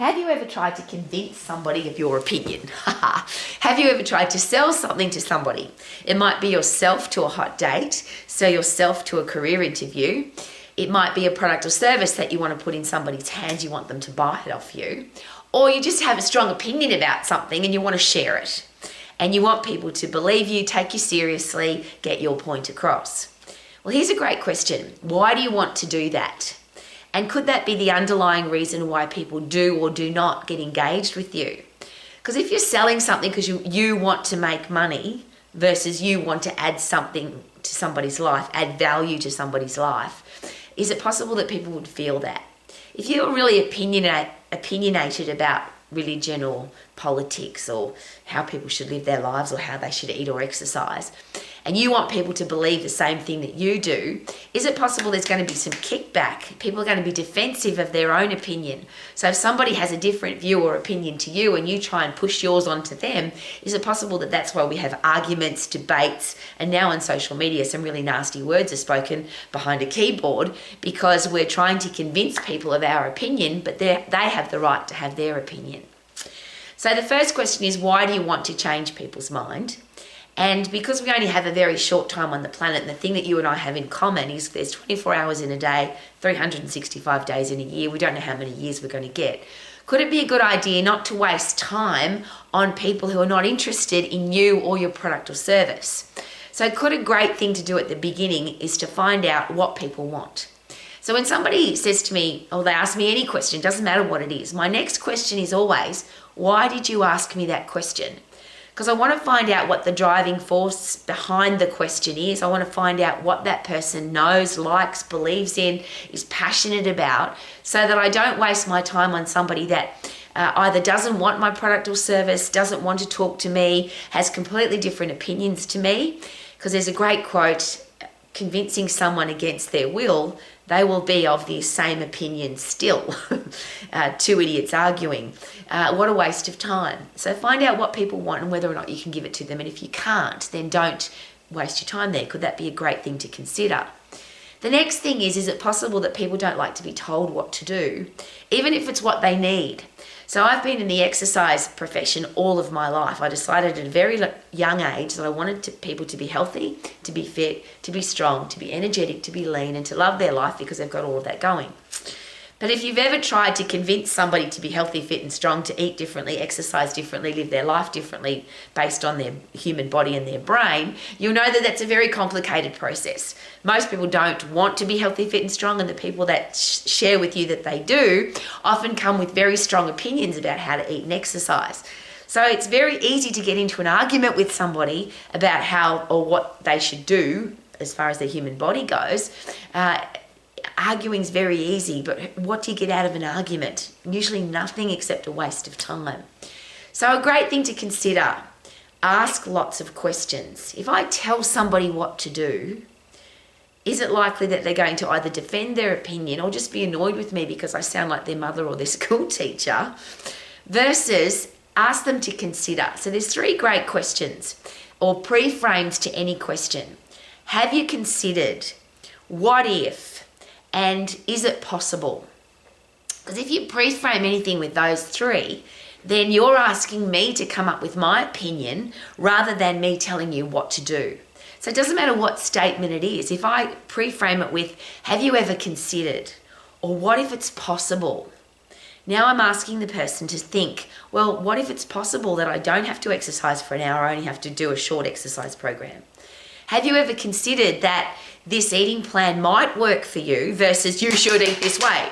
Have you ever tried to convince somebody of your opinion? Have you ever tried to sell something to somebody? It might be yourself to a hot date, sell yourself to a career interview. It might be a product or service that you want to put in somebody's hands, you want them to buy it off you. Or you just have a strong opinion about something and you want to share it. And you want people to believe you, take you seriously, get your point across. Well, here's a great question. Why do you want to do that? And could that be the underlying reason why people do or do not get engaged with you? Because if you're selling something because you want to make money versus you want to add something to somebody's life, add value to somebody's life, is it possible that people would feel that? If you're really opinionated about religion or politics or how people should live their lives or how they should eat or exercise, and you want people to believe the same thing that you do, is it possible there's going to be some kickback? People are going to be defensive of their own opinion. So if somebody has a different view or opinion to you and you try and push yours onto them, is it possible that that's why we have arguments, debates, and now on social media some really nasty words are spoken behind a keyboard because we're trying to convince people of our opinion, but they have the right to have their opinion. So the first question is, why do you want to change people's mind? And because we only have a very short time on the planet, and the thing that you and I have in common is there's 24 hours in a day, 365 days in a year. We don't know how many years we're going to get. Could it be a good idea not to waste time on people who are not interested in you or your product or service? So could a great thing to do at the beginning is to find out what people want. So when somebody says to me, or they ask me any question, doesn't matter what it is, my next question is always, why did you ask me that question? Because I want to find out what the driving force behind the question is. I want to find out what that person knows, likes, believes in, is passionate about, so that I don't waste my time on somebody that either doesn't want my product or service, doesn't want to talk to me, has completely different opinions to me. Because there's a great quote, convincing someone against their will, they will be of the same opinion still. Two idiots arguing. What a waste of time. So find out what people want and whether or not you can give it to them. And if you can't, then don't waste your time there. Could that be a great thing to consider? The next thing is it possible that people don't like to be told what to do, even if it's what they need? So I've been in the exercise profession all of my life. I decided at a very young age that I wanted people to be healthy, to be fit, to be strong, to be energetic, to be lean, and to love their life because they've got all of that going. But if you've ever tried to convince somebody to be healthy, fit and strong, to eat differently, exercise differently, live their life differently based on their human body and their brain, you'll know that that's a very complicated process. Most people don't want to be healthy, fit and strong, and the people that share with you that they do often come with very strong opinions about how to eat and exercise. So it's very easy to get into an argument with somebody about how or what they should do as far as their human body goes. Arguing is very easy, but what do you get out of an argument? Usually nothing except a waste of time. So a great thing to consider, ask lots of questions. If I tell somebody what to do, is it likely that they're going to either defend their opinion or just be annoyed with me because I sound like their mother or their school teacher, versus ask them to consider. So there's three great questions or pre-frames to any question. Have you considered? What if? And is it possible? Because if you pre-frame anything with those three, then you're asking me to come up with my opinion rather than me telling you what to do. So it doesn't matter what statement it is. If I pre-frame it with, have you ever considered? Or what if it's possible? Now I'm asking the person to think, well, what if it's possible that I don't have to exercise for an hour, I only have to do a short exercise program? Have you ever considered that this eating plan might work for you versus you should eat this way?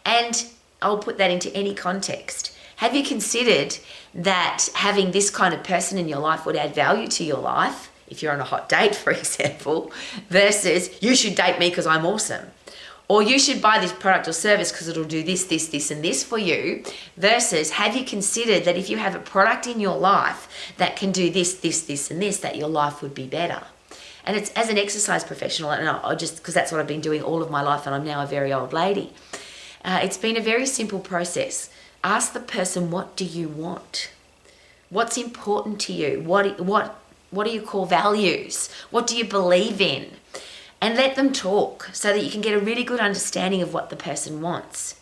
And I'll put that into any context. Have you considered that having this kind of person in your life would add value to your life, if you're on a hot date, for example, versus you should date me because I'm awesome? Or you should buy this product or service because it'll do this, this, this, and this for you, versus have you considered that if you have a product in your life that can do this, this, this, and this, that your life would be better? And it's as an exercise professional, and I just, because that's what I've been doing all of my life, and I'm now a very old lady. It's been a very simple process. Ask the person, what do you want? What's important to you? What do you call values? What do you believe in? And let them talk so that you can get a really good understanding of what the person wants.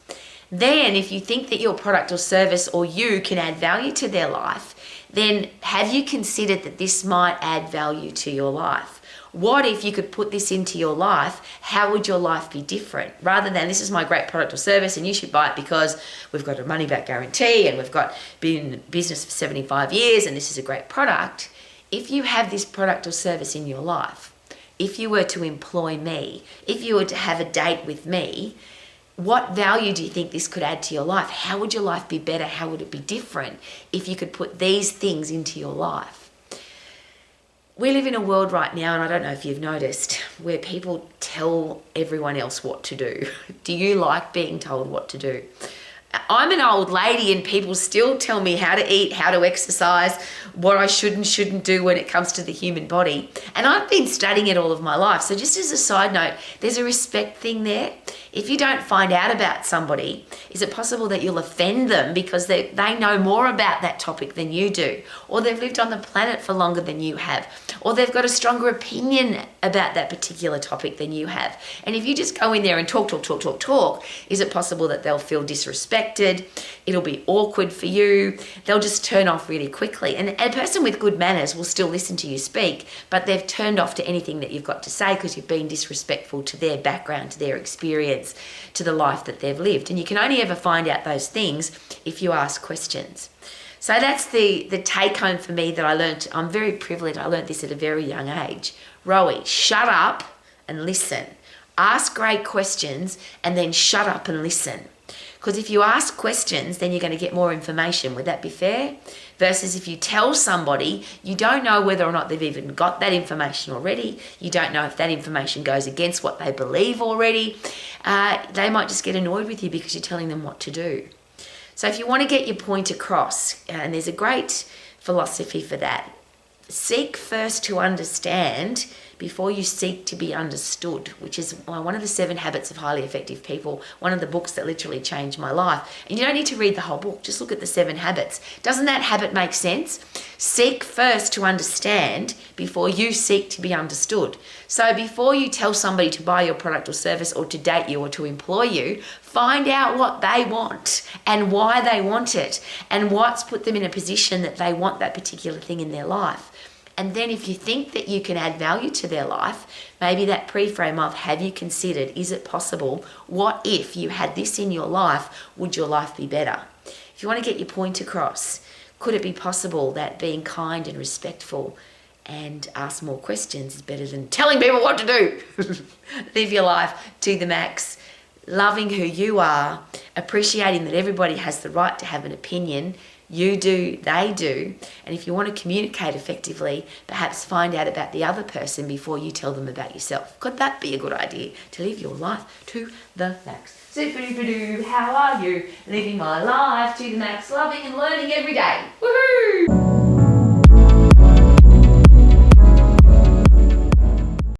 Then if you think that your product or service or you can add value to their life, then have you considered that this might add value to your life? What if you could put this into your life? How would your life be different? Rather than, this is my great product or service and you should buy it because we've got a money back guarantee and we've been in business for 75 years and this is a great product. If you have this product or service in your life, if you were to employ me, if you were to have a date with me, what value do you think this could add to your life? How would your life be better? How would it be different if you could put these things into your life? We live in a world right now, and I don't know if you've noticed, where people tell everyone else what to do. Do you like being told what to do? I'm an old lady and people still tell me how to eat, how to exercise, what I should and shouldn't do when it comes to the human body. And I've been studying it all of my life. So just as a side note, there's a respect thing there. If you don't find out about somebody, is it possible that you'll offend them because they know more about that topic than you do? Or they've lived on the planet for longer than you have? Or they've got a stronger opinion about that particular topic than you have? And if you just go in there and talk, is it possible that they'll feel disrespected? It'll be awkward for you. They'll just turn off really quickly. And a person with good manners will still listen to you speak, but they've turned off to anything that you've got to say because you've been disrespectful to their background, to their experience, to the life that they've lived. And you can only ever find out those things if you ask questions. So that's the take home for me that I learned. I'm very privileged. I learned this at a very young age. Rowie, shut up and listen. Ask great questions and then shut up and listen. Because if you ask questions, then you're going to get more information. Would that be fair? Versus if you tell somebody, you don't know whether or not they've even got that information already. You don't know if that information goes against what they believe already. They might just get annoyed with you because you're telling them what to do. So if you want to get your point across, and there's a great philosophy for that, seek first to understand before you seek to be understood, which is one of the 7 Habits of Highly Effective People, one of the books that literally changed my life. And you don't need to read the whole book, just look at the 7 habits. Doesn't that habit make sense? Seek first to understand before you seek to be understood. So before you tell somebody to buy your product or service or to date you or to employ you, find out what they want and why they want it and what's put them in a position that they want that particular thing in their life. And then if you think that you can add value to their life, maybe that pre-frame of, have you considered, is it possible? What if you had this in your life? Would your life be better? If you want to get your point across, could it be possible that being kind and respectful and ask more questions is better than telling people what to do? Live your life to the max, loving who you are, appreciating that everybody has the right to have an opinion. You do, they do. And if you want to communicate effectively, perhaps find out about the other person before you tell them about yourself. Could that be a good idea to live your life to the max? Super-duper-doo, how are you? Living my life to the max, loving and learning every day. Woohoo!